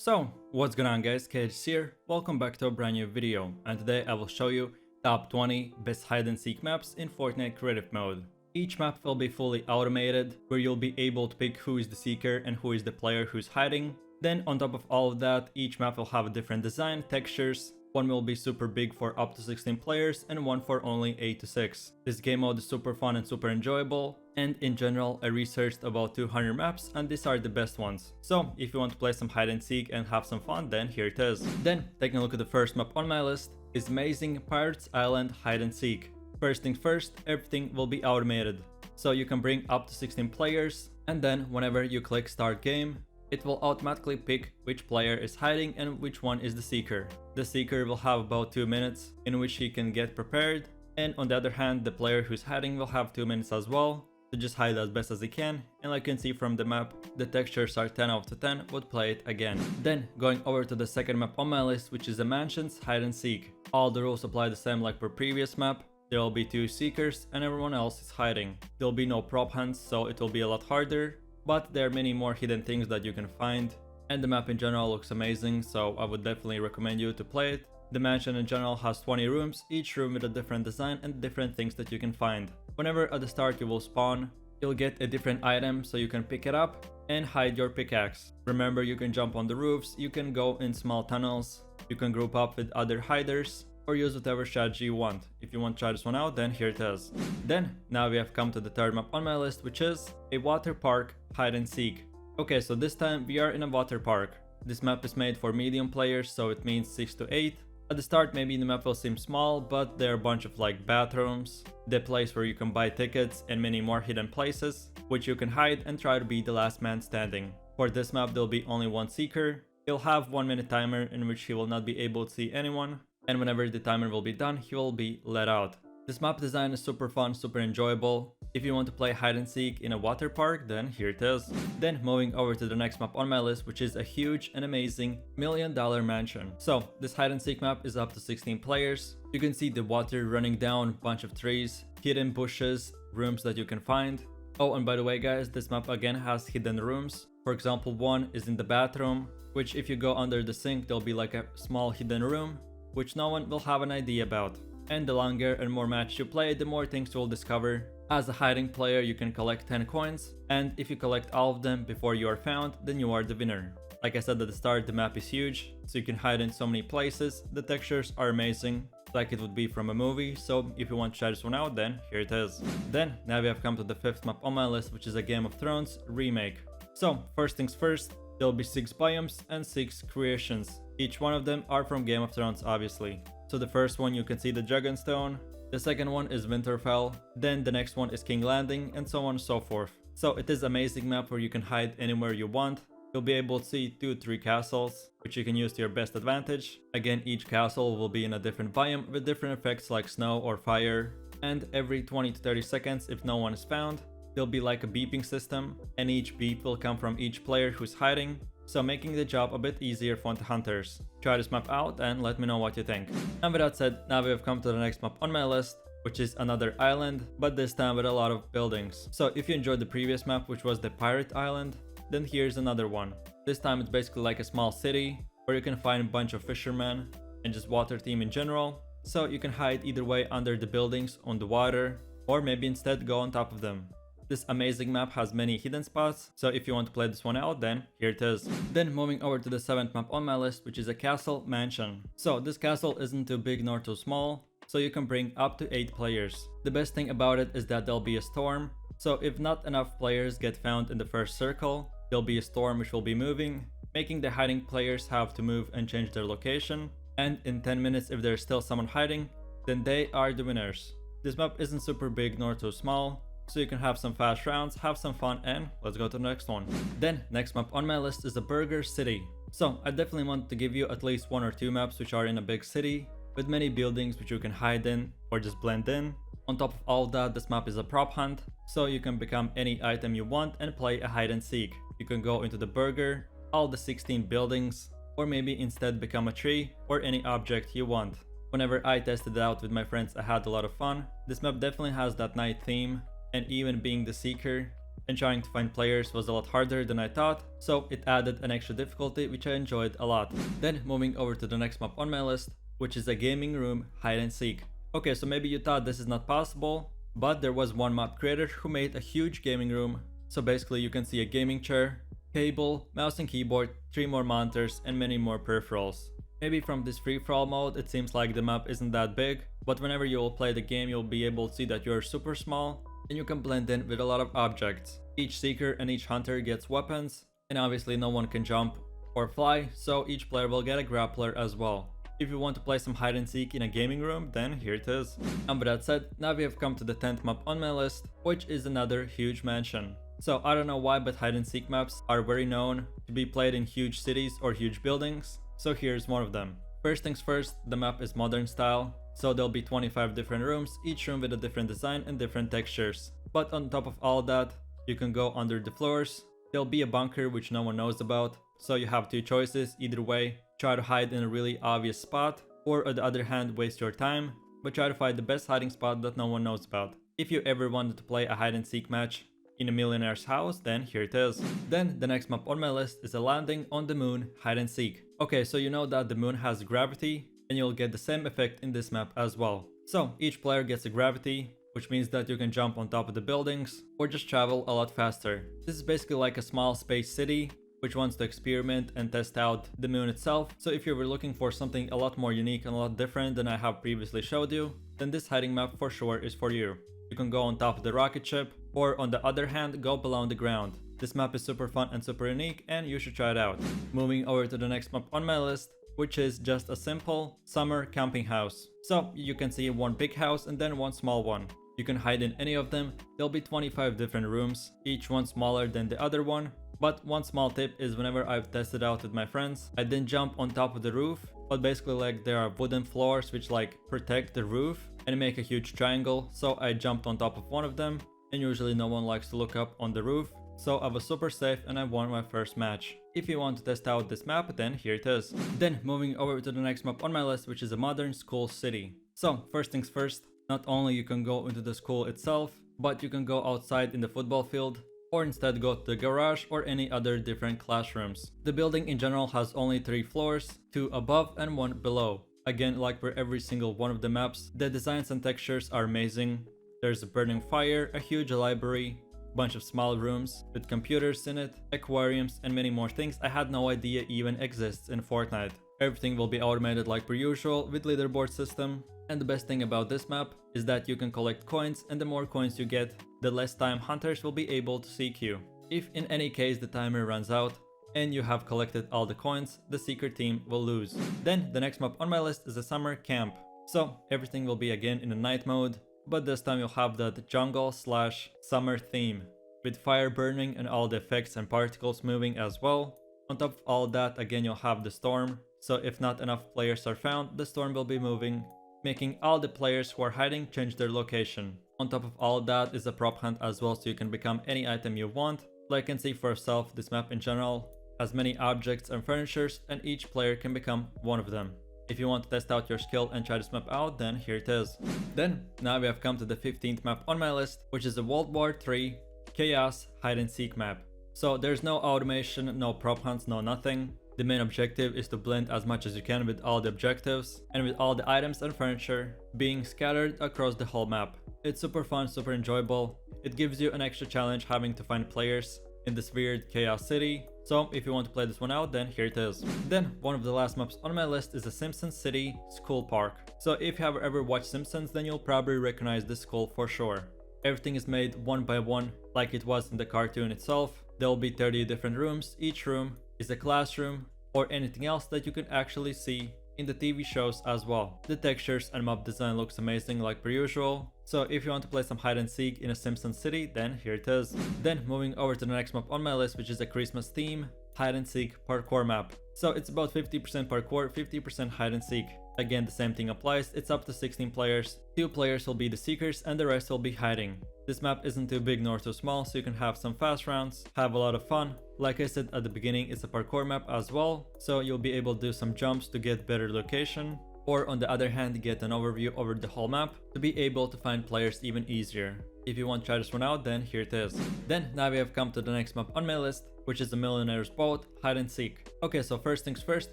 So, what's going on guys, KaidGames here, welcome back to a brand new video, and today I will show you top 20 best hide and seek maps in Fortnite creative mode. Each map will be fully automated, where you'll be able to pick who is the seeker and who is the player who's hiding. Then on top of all of that, each map will have a different design, textures. One will be super big for up to 16 players and one for only 8 to 6. This game mode is super fun and super enjoyable, and in general I researched about 200 maps and these are the best ones. So if you want to play some hide and seek and have some fun, then here it is. Then taking a look at the first map on my list is Amazing Pirates Island Hide and Seek. First things first, everything will be automated. So you can bring up to 16 players, and then whenever you click start game, it will automatically pick which player is hiding and which one is the seeker. The seeker will have about 2 minutes in which he can get prepared, and on the other hand, the player who's hiding will have 2 minutes as well to just hide as best as he can. And like you can see from the map, the textures are 10 out of 10, would play it again. Then going over to the second map on my list, which is the Mansions Hide and Seek. All the rules apply the same like per previous map. There will be 2 seekers and everyone else is hiding. There will be no prop hunts, so it will be a lot harder. But there are many more hidden things that you can find, and the map in general looks amazing, so I would definitely recommend you to play it. The mansion in general has 20 rooms, each room with a different design and different things that you can find. Whenever at the start you will spawn, you'll get a different item so you can pick it up and hide your pickaxe. Remember, you can jump on the roofs, you can go in small tunnels, you can group up with other hiders, or use whatever strategy you want. If you want to try this one out, then here it is. Then, now we have come to the third map on my list, which is a water park hide and seek. Okay, so this time we are in a water park. This map is made for medium players, so it means 6 to 8. At the start, maybe the map will seem small, but there are a bunch of like bathrooms, the place where you can buy tickets, and many more hidden places, which you can hide and try to be the last man standing. For this map, there'll be only one seeker. He'll have 1 minute timer in which he will not be able to see anyone, and whenever the timer will be done, he will be let out. This map design is super fun, super enjoyable. If you want to play hide and seek in a water park, then here it is. Then moving over to the next map on my list, which is a huge and amazing $1 million mansion. So this hide and seek map is up to 16 players. You can see the water running down, bunch of trees, hidden bushes, rooms that you can find. Oh, and by the way guys, this map again has hidden rooms. For example, one is in the bathroom, which if you go under the sink, there'll be like a small hidden room, which no one will have an idea about. And the longer and more match you play, the more things you will discover. As a hiding player, you can collect 10 coins, and if you collect all of them before you are found, then you are the winner. Like I said at the start, the map is huge, so you can hide in so many places. The textures are amazing, like it would be from a movie, so if you want to try this one out, then here it is. Then, now we have come to the fifth map on my list, which is a Game of Thrones remake. So, first things first, there'll be 6 biomes and 6 creations. Each one of them are from Game of Thrones, obviously. So the first one you can see the Dragonstone, the second one is Winterfell, then the next one is King Landing, and so on and so forth. So it is an amazing map where you can hide anywhere you want. You'll be able to see 2-3 castles, which you can use to your best advantage. Again, each castle will be in a different biome with different effects like snow or fire. And every 20 to 30 seconds, if no one is found, there'll be like a beeping system, and each beep will come from each player who's hiding, so making the job a bit easier for the hunters. Try this map out and let me know what you think. And with that said, now we have come to the next map on my list, which is another island, but this time with a lot of buildings. So if you enjoyed the previous map, which was the Pirate Island, then here's another one. This time it's basically like a small city, where you can find a bunch of fishermen and just water team in general. So you can hide either way under the buildings on the water, or maybe instead go on top of them. This amazing map has many hidden spots, so if you want to play this one out, then here it is. Then moving over to the 7th map on my list, which is a castle mansion. So this castle isn't too big nor too small, so you can bring up to 8 players. The best thing about it is that there'll be a storm, so if not enough players get found in the first circle, there'll be a storm which will be moving, making the hiding players have to move and change their location. And in 10 minutes, if there's still someone hiding, then they are the winners. This map isn't super big nor too small, so you can have some fast rounds, have some fun, and let's go to the next one. Then, next map on my list is a Burger City. So, I definitely want to give you at least 1 or 2 maps which are in a big city, with many buildings which you can hide in, or just blend in. On top of all that, this map is a prop hunt, so you can become any item you want and play a hide and seek. You can go into the burger, all the 16 buildings, or maybe instead become a tree, or any object you want. Whenever I tested it out with my friends, I had a lot of fun. This map definitely has that night theme, and even being the seeker, and trying to find players was a lot harder than I thought, so it added an extra difficulty which I enjoyed a lot. Then moving over to the next map on my list, which is a gaming room hide and seek. Okay, so maybe you thought this is not possible, but there was one map creator who made a huge gaming room. So basically you can see a gaming chair, cable, mouse and keyboard, 3 more monitors and many more peripherals. Maybe from this free-for-all mode it seems like the map isn't that big, but whenever you will play the game you'll be able to see that you're super small and you can blend in with a lot of objects. Each seeker and each hunter gets weapons, and obviously no one can jump or fly, so each player will get a grappler as well. If you want to play some hide and seek in a gaming room, then here it is. And with that said, now we have come to the 10th map on my list, which is another huge mansion. So I don't know why, but hide and seek maps are very known to be played in huge cities or huge buildings, so here's one of them. First things first, the map is modern style, so there'll be 25 different rooms, each room with a different design and different textures. But on top of all that, you can go under the floors. There'll be a bunker which no one knows about, so you have 2 choices. Either way, try to hide in a really obvious spot, or on the other hand waste your time, but try to find the best hiding spot that no one knows about. If you ever wanted to play a hide and seek match in a millionaire's house, then here it is. Then the next map on my list is a landing on the moon hide and seek. Okay, so you know that the moon has gravity, and you'll get the same effect in this map as well. So each player gets a gravity, which means that you can jump on top of the buildings or just travel a lot faster. This is basically like a small space city which wants to experiment and test out the moon itself. So if you were looking for something a lot more unique and a lot different than I have previously showed you, then this hiding map for sure is for you. You can go on top of the rocket ship, or on the other hand go below the ground. This map is super fun and super unique, and you should try it out. Moving over to the next map on my list, which is just a simple summer camping house. So you can see one big house and then one small one. You can hide in any of them. There'll be 25 different rooms, each one smaller than the other one. But one small tip is whenever I've tested out with my friends, I didn't jump on top of the roof, but basically like there are wooden floors which like protect the roof and make a huge triangle, so I jumped on top of one of them, and usually no one likes to look up on the roof, so I was super safe and I won my first match. If you want to test out this map, then here it is. Then moving over to the next map on my list, which is a modern school city. So first things first, not only you can go into the school itself, but you can go outside in the football field, or instead go to the garage or any other different classrooms. The building in general has only 3 floors, 2 above and 1 below. Again, like for every single one of the maps, the designs and textures are amazing. There's a burning fire, a huge library, bunch of small rooms with computers in it, aquariums and many more things I had no idea even exists in Fortnite. Everything will be automated like per usual with leaderboard system. And the best thing about this map is that you can collect coins, and the more coins you get, the less time hunters will be able to seek you. If in any case the timer runs out and you have collected all the coins, the seeker team will lose. Then the next map on my list is a summer camp. So everything will be again in a night mode, but this time you'll have that jungle / summer theme, with fire burning and all the effects and particles moving as well. On top of all that, again you'll have the storm, so if not enough players are found, the storm will be moving, making all the players who are hiding change their location. On top of all that is a prop hunt as well, so you can become any item you want. Like you can see for yourself, this map in general has many objects and furnitures, and each player can become one of them. If you want to test out your skill and try this map out, then here it is. Then, now we have come to the 15th map on my list, which is a World War III Chaos Hide and Seek map. So there's no automation, no prop hunts, no nothing. The main objective is to blend as much as you can with all the objectives, and with all the items and furniture being scattered across the whole map. It's super fun, super enjoyable. It gives you an extra challenge having to find players in this weird chaos city. So if you want to play this one out, then here it is. Then one of the last maps on my list is the Simpsons City School Park. So if you have ever watched Simpsons, then you'll probably recognize this school for sure. Everything is made one by one like it was in the cartoon itself. There will be 30 different rooms. Each room is a classroom or anything else that you can actually see in the TV shows as well. The textures and map design looks amazing like per usual. So if you want to play some hide and seek in a Simpsons city, then here it is. Then moving over to the next map on my list, which is a Christmas theme hide and seek parkour map. So it's about 50% parkour, 50% hide and seek. Again, the same thing applies. It's up to 16 players. 2 players will be the seekers and the rest will be hiding. This map isn't too big nor too small, so you can have some fast rounds, have a lot of fun. Like I said at the beginning, it's a parkour map as well, so you'll be able to do some jumps to get better location, or on the other hand get an overview over the whole map to be able to find players even easier. If you want to try this one out, then here it is. Then now we have come to the next map on my list, which is the Millionaire's Boat Hide and Seek. Okay, so first things first,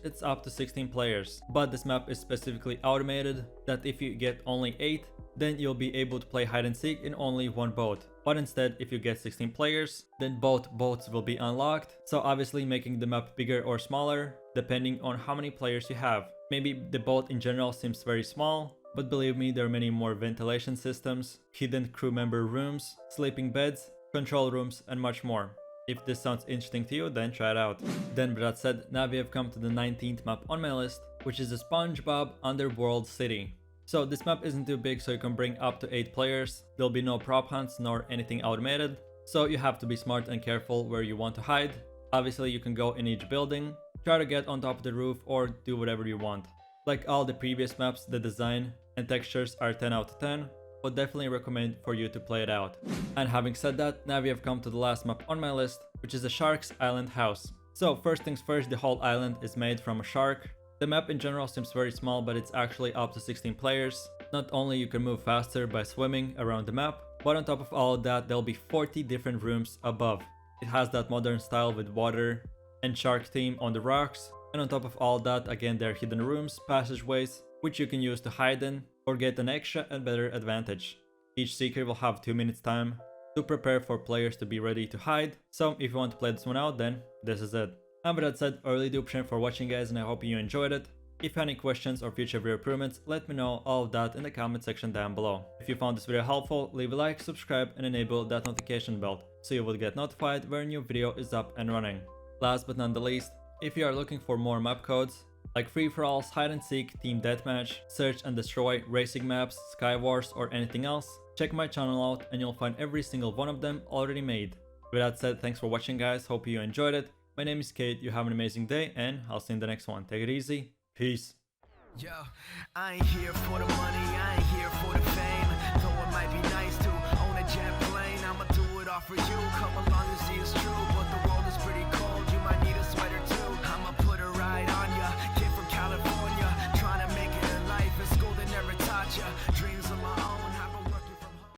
it's up to 16 players, but this map is specifically automated that if you get only 8, then you'll be able to play hide and seek in only one boat. But instead, if you get 16 players, then both boats will be unlocked, so obviously making the map bigger or smaller depending on how many players you have. Maybe the boat in general seems very small, but believe me, there are many more ventilation systems, hidden crew member rooms, sleeping beds, control rooms, and much more. If this sounds interesting to you, then try it out. Then with that said, now we have come to the 19th map on my list, which is the SpongeBob Underworld City. So this map isn't too big, so you can bring up to 8 players. There'll be no prop hunts nor anything automated, so you have to be smart and careful where you want to hide. Obviously you can go in each building, try to get on top of the roof, or do whatever you want. Like all the previous maps, the design and textures are 10 out of 10, but definitely recommend for you to play it out. And having said that, now we have come to the last map on my list, which is the Shark's Island House. So first things first, the whole island is made from a shark. The map in general seems very small, but it's actually up to 16 players. Not only you can move faster by swimming around the map, but on top of all of that, there'll be 40 different rooms above. It has that modern style with water and shark theme on the rocks. And on top of all that, again, there are hidden rooms, passageways, which you can use to hide in or get an extra and better advantage. Each seeker will have 2 minutes time to prepare for players to be ready to hide. So if you want to play this one out, then this is it. And with that said, I really do appreciate for watching guys, and I hope you enjoyed it. If you have any questions or future video improvements, let me know all of that in the comment section down below. If you found this video helpful, leave a like, subscribe, and enable that notification bell so you will get notified when a new video is up and running. Last but not the least, if you are looking for more map codes like free-for-alls, hide and seek, team deathmatch, search and destroy, racing maps, sky wars, or anything else, check my channel out and you'll find every single one of them already made. With that said, thanks for watching guys, hope you enjoyed it. My name is Kaid, you have an amazing day, and I'll see you in the next one. Take it easy, peace. Yo, I ain't here for the money, I ain't here